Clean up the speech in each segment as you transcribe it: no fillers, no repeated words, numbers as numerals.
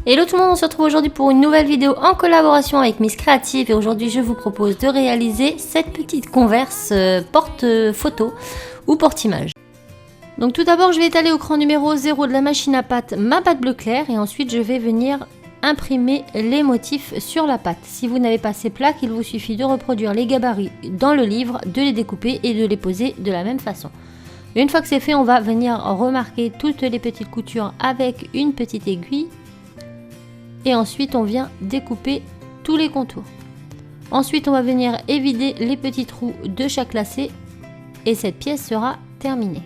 Hello tout le monde, on se retrouve aujourd'hui pour une nouvelle vidéo en collaboration avec Miss Creative et aujourd'hui je vous propose de réaliser cette petite converse porte-photo ou porte-image. Donc tout d'abord je vais étaler au cran numéro 0 de la machine à pâte ma pâte bleu clair et ensuite je vais venir imprimer les motifs sur la pâte. Si vous n'avez pas ces plaques, il vous suffit de reproduire les gabarits dans le livre, de les découper et de les poser de la même façon. Une fois que c'est fait, on va venir remarquer toutes les petites coutures avec une petite aiguille. Et ensuite, on vient découper tous les contours. Ensuite, on va venir évider les petits trous de chaque lacet et cette pièce sera terminée.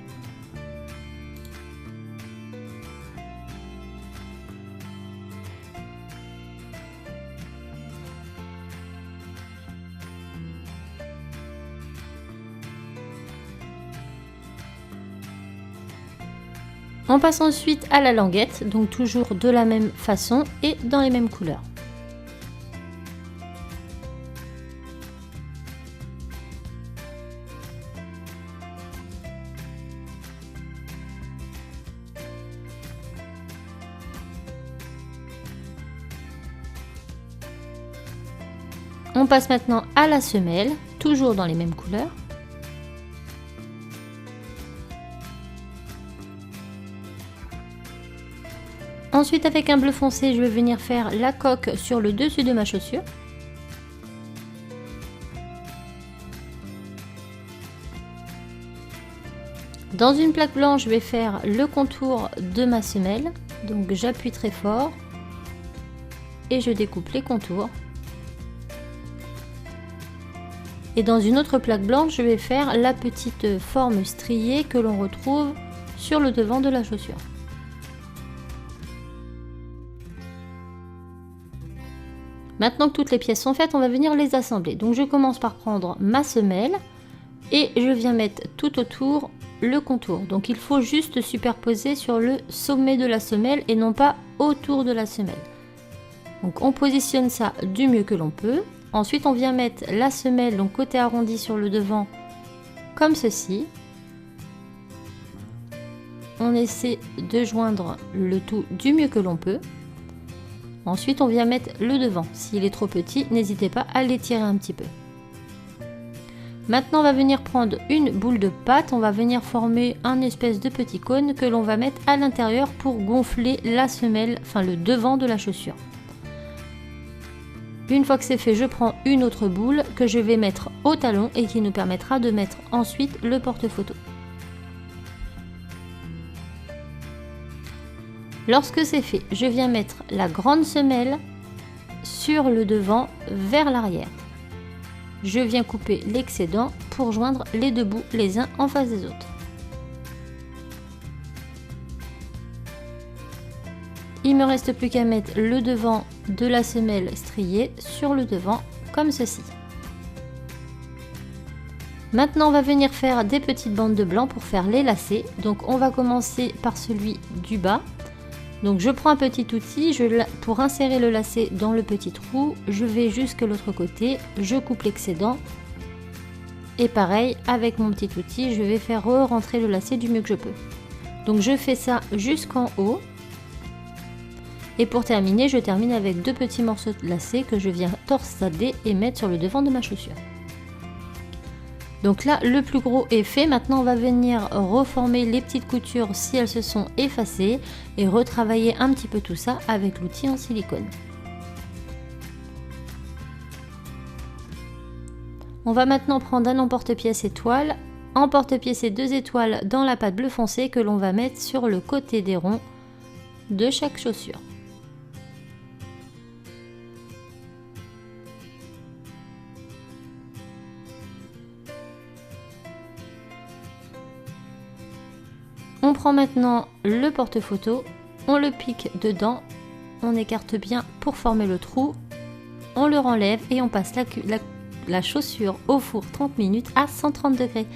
On passe ensuite à la languette, donc toujours de la même façon et dans les mêmes couleurs. On passe maintenant à la semelle, toujours dans les mêmes couleurs. Ensuite, avec un bleu foncé, je vais venir faire la coque sur le dessus de ma chaussure. Dans une plaque blanche, je vais faire le contour de ma semelle. Donc j'appuie très fort et je découpe les contours. Et dans une autre plaque blanche, je vais faire la petite forme striée que l'on retrouve sur le devant de la chaussure. Maintenant que toutes les pièces sont faites, on va venir les assembler. Donc je commence par prendre ma semelle et je viens mettre tout autour le contour. Donc il faut juste superposer sur le sommet de la semelle et non pas autour de la semelle. Donc on positionne ça du mieux que l'on peut. Ensuite on vient mettre la semelle, donc côté arrondi sur le devant, comme ceci. On essaie de joindre le tout du mieux que l'on peut. Ensuite, on vient mettre le devant. S'il est trop petit, n'hésitez pas à l'étirer un petit peu. Maintenant, on va venir prendre une boule de pâte. On va venir former un espèce de petit cône que l'on va mettre à l'intérieur pour gonfler la semelle, enfin le devant de la chaussure. Une fois que c'est fait, je prends une autre boule que je vais mettre au talon et qui nous permettra de mettre ensuite le porte-photo. Lorsque c'est fait, je viens mettre la grande semelle sur le devant vers l'arrière. Je viens couper l'excédent pour joindre les deux bouts les uns en face des autres. Il me reste plus qu'à mettre le devant de la semelle striée sur le devant comme ceci. Maintenant on va venir faire des petites bandes de blanc pour faire les lacets. Donc on va commencer par celui du bas. Donc je prends un petit outil, pour insérer le lacet dans le petit trou, je vais jusque l'autre côté, je coupe l'excédent. Et pareil, avec mon petit outil, je vais faire rentrer le lacet du mieux que je peux. Donc je fais ça jusqu'en haut. Et pour terminer, je termine avec deux petits morceaux de lacet que je viens torsader et mettre sur le devant de ma chaussure. Donc là, le plus gros est fait. Maintenant, on va venir reformer les petites coutures si elles se sont effacées et retravailler un petit peu tout ça avec l'outil en silicone. On va maintenant prendre un emporte-pièce étoile, emporte-pièce et 2 étoiles dans la pâte bleu foncé que l'on va mettre sur le côté des ronds de chaque chaussure. On prend maintenant le porte-photo, on le pique dedans, on écarte bien pour former le trou, on le renlève et on passe la chaussure au four 30 minutes à 130 degrés.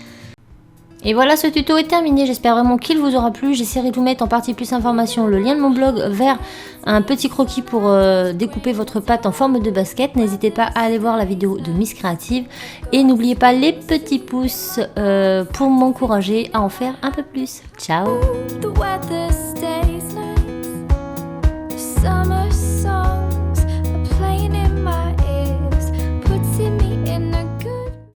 Et voilà, ce tuto est terminé, j'espère vraiment qu'il vous aura plu. J'essaierai de vous mettre en partie plus information le lien de mon blog vers un petit croquis pour découper votre pâte en forme de basket. N'hésitez pas à aller voir la vidéo de Miss Creative et n'oubliez pas les petits pouces pour m'encourager à en faire un peu plus. Ciao!